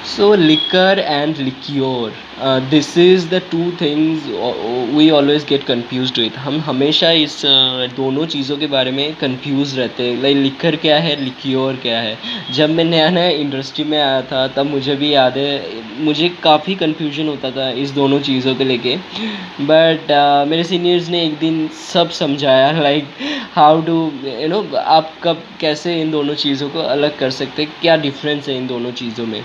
So liquor and liqueur, this is the two things we always get confused with. हम हमेशा इस दोनों चीज़ों के बारे में कंफ्यूज रहते हैं, लाइक लिकर क्या है, लिक्योर क्या है। जब मैं नया नया इंडस्ट्री में आया था तब मुझे भी याद है, मुझे काफ़ी कन्फ्यूजन होता था इस दोनों चीज़ों को लेके। बट मेरे सीनियर्स ने एक दिन सब समझाया, लाइक हाउ डू आप कब कैसे इन दोनों चीज़ों को अलग कर सकते हैं, क्या डिफरेंस है इन दोनों चीज़ों में।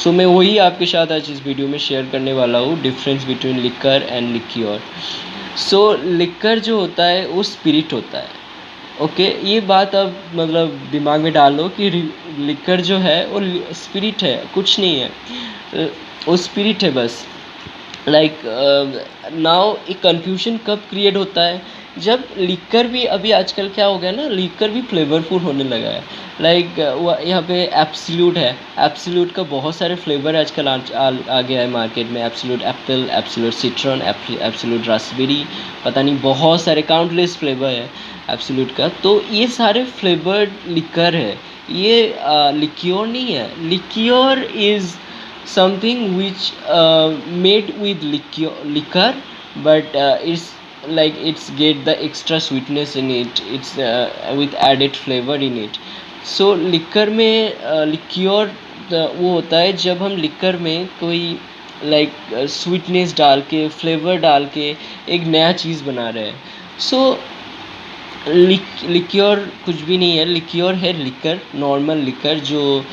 सो मैं वही आपके साथ आज इस वीडियो में शेयर करने वाला हूँ, difference between liquor and liqueur. So liquor जो होता है वो स्पिरिट होता है। ओके, ये बात अब मतलब दिमाग में डालो कि लिकर जो है वो स्पिरिट है, कुछ नहीं है, वो स्पिरिट है बस। लाइक नाउ एक कन्फ्यूजन कब क्रिएट होता है, जब लिकर भी अभी आजकल क्या हो गया ना, लिकर भी फ्लेवरफुल होने लगा है। लाइक यहाँ पे एब्सोल्यूट है, एब्सोल्यूट का बहुत सारे फ्लेवर आजकल आ गया है मार्केट में। Absolute Apple, absolute सिट्रन, absolute Raspberry, पता नहीं बहुत सारे काउंटलेस फ्लेवर है एब्सोल्यूट का। तो ये सारे फ्लेवर्ड लिकर है, ये लिक्योर नहीं है। लिक्योर is something which made with liquor, but it's get the extra sweetness in it, it's with added flavor in it. So liquor में liqueur वो होता है जब हम liquor में कोई स्वीटनेस डाल के, फ्लेवर डाल के एक नया चीज़ बना रहे हैं। सो लिक्योर कुछ भी नहीं है, लिक्योर है लिकर, नॉर्मल लिकर जो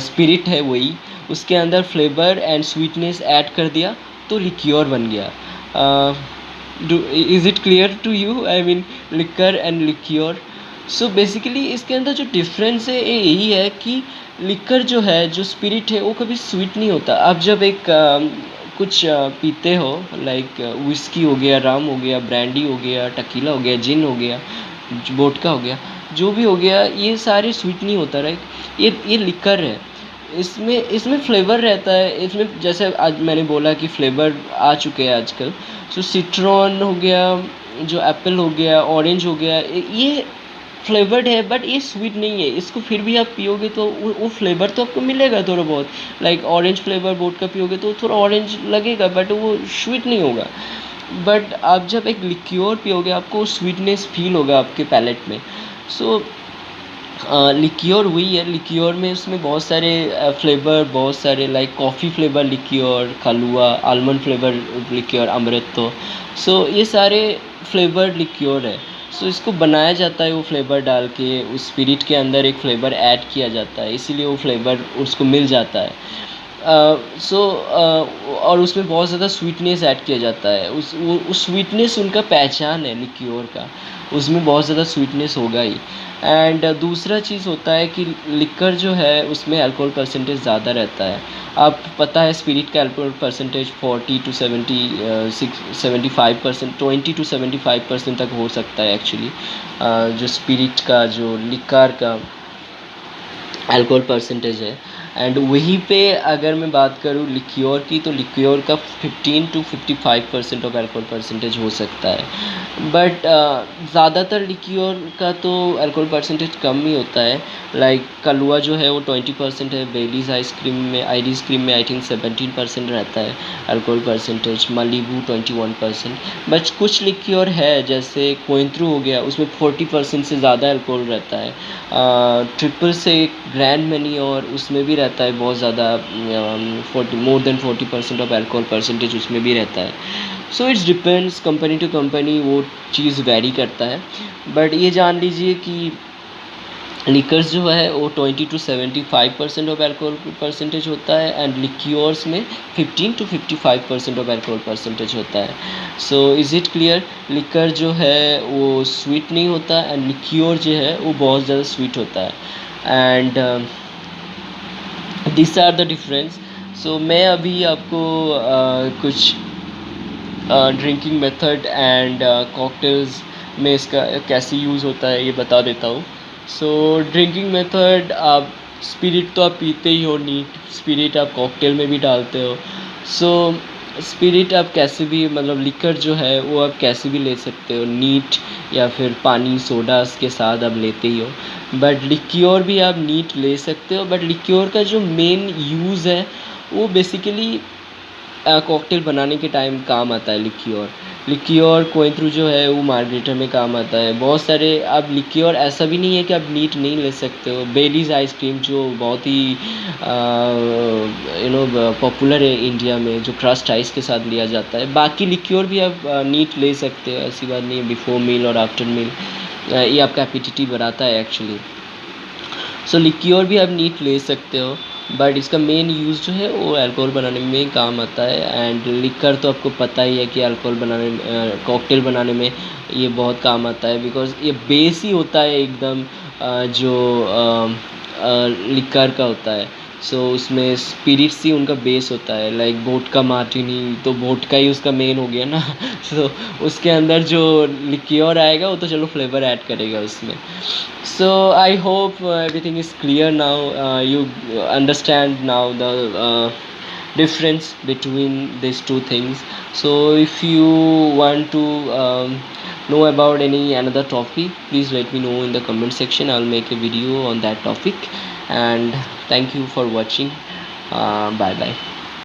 स्पिरिट है वही, उसके अंदर फ्लेवर एंड स्वीटनेस ऐड कर दिया तो लिक्योर बन गया। Is it clear to you, I mean liquor and liqueur. So basically इसके अंदर जो डिफरेंस है ये यही है कि लिकर जो है, जो स्पिरिट है, वो कभी स्वीट नहीं होता। आप जब एक कुछ पीते हो, लाइक विस्की हो गया, रम हो गया, ब्रांडी हो गया, टकीला हो गया, जिन हो गया, वोडका हो गया, जो भी हो गया, ये सारे स्वीट नहीं होता, राइट। ये लिकर है, इसमें फ्लेवर रहता है। इसमें जैसे आज मैंने बोला कि फ्लेवर आ चुके हैं आजकल। सो सिट्रॉन हो गया, जो एप्पल हो गया, ऑरेंज हो गया, ये फ्लेवर्ड है बट ये स्वीट नहीं है। इसको फिर भी आप पियोगे तो वो फ्लेवर तो आपको मिलेगा थोड़ा बहुत। लाइक ऑरेंज फ्लेवर बोट का पियोगे तो थोड़ा ऑरेंज लगेगा बट वो स्वीट नहीं होगा। बट आप जब एक लिक्योर पियोगे आपको स्वीटनेस फील होगा आपके पैलेट में। सो लिक्योर वही है। लिक्योर में उसमें बहुत सारे फ्लेवर, बहुत सारे like coffee flavour liqueur, Kahlua, almond flavour liqueur, amaretto. So ये सारे फ्लेवर्ड लिक्योर है। सो इसको बनाया जाता है वो फ्लेवर डाल के, उस स्पिरिट के अंदर एक फ्लेवर ऐड किया जाता है, इसीलिए वो फ्लेवर उसको मिल जाता है। और उसमें बहुत ज़्यादा स्वीटनेस ऐड किया जाता है। उस स्वीटनेस उनका पहचान है लिक्योर का, उसमें बहुत ज़्यादा स्वीटनेस होगा ही। एंड दूसरा चीज़ होता है कि लिकर जो है उसमें अल्कोहल परसेंटेज ज़्यादा रहता है। आप पता है स्पिरिट का अल्कोहल परसेंटेज 40 to 75%, 20 to 75% तक हो सकता है एक्चुअली। जो स्पिरिट का, जो लिकर का अल्कोहल परसेंटेज है। एंड वहीं पे अगर मैं बात करूँ लिक्योर की, तो लिक्योर का 15 to 55% ऑफ अल्कोहल परसेंटेज हो सकता है। बट ज़्यादातर लिक्योर का तो अल्कोहल परसेंटेज कम ही होता है। लाइक कालुआ जो है वो 20% है, बेलीज आइरिस क्रीम में आई थिंक 17% रहता है अल्कोहल परसेंटेज, मालिबू 21%। बट कुछ लिक्योर है जैसे कोइंट्रू हो गया, उसमें 40% से ज़्यादा अल्कोहल रहता है। ट्रिपल से ग्रैंड मनी, और उसमें भी रहता है बहुत ज़्यादा, more than 40% of alcohol percentage उसमें भी रहता है। So it's depends company to company, वो चीज़ वैरी करता है। बट ये जान लीजिए कि लिकर्स जो है वो 20 to 75% ऑफ अल्कोहल परसेंटेज होता है, एंड लिक्योर्स में 15 to 55% ऑफ अल्कोहल परसेंटेज होता है। So is it clear, liquor जो है वो स्वीट नहीं होता, एंड लिक्योर जो है वो बहुत ज़्यादा स्वीट होता है। And this are the difference. So मैं अभी आपको कुछ ड्रिंकिंग मेथड एंड कॉकटेल्स में इसका कैसे यूज़ होता है ये बता देता हूँ। सो ड्रिंकिंग मेथड, आप स्पिरिट तो आप पीते ही हो, नीट स्पिरिट आप कॉकटेल में भी डालते हो। सो स्पिरिट आप कैसे भी, मतलब लिकर जो है वो आप कैसे भी ले सकते हो, नीट या फिर पानी सोडा के साथ आप लेते ही हो। बट लिक्योर भी आप नीट ले सकते हो, बट लिक्योर का जो मेन यूज़ है वो बेसिकली कॉकटेल बनाने के टाइम काम आता है। लिक्योर लिक्योर कोइंथ्रू जो है वो मार्गरेटा में काम आता है। बहुत सारे अब लिक्योर ऐसा भी नहीं है कि आप नीट नहीं ले सकते हो। बेलीज आइसक्रीम जो बहुत ही पॉपुलर है इंडिया में, जो क्रस्ट आइस के साथ लिया जाता है। बाकी लिक्योर भी आप नीट ले सकते हो, ऐसी बात नहीं है। बिफोर मील और आफ्टर मील ये आपका एपिटिटी बढ़ाता है एक्चुअली। सो लिक्योर भी आप नीट ले सकते हो, बट इसका मेन यूज़ जो है वो अल्कोहल बनाने में काम आता है। एंड लिकर तो आपको पता ही है कि अल्कोहल बनाने, कॉकटेल बनाने में ये बहुत काम आता है, बिकॉज ये बेस ही होता है एकदम जो लिकर का होता है। सो उसमें स्पिरिट्स ही उनका बेस होता है। लाइक वोडका मार्टिनी, तो वोडका ही उसका मेन हो गया ना। सो उसके अंदर जो लिक्योर आएगा वो तो चलो फ्लेवर ऐड करेगा उसमें। So I hope everything is clear now. You understand now the difference between these two things. So if you want to know about any another topic, please let me know in the comment section. I'll make a video on that topic. And thank you for watching. Bye bye.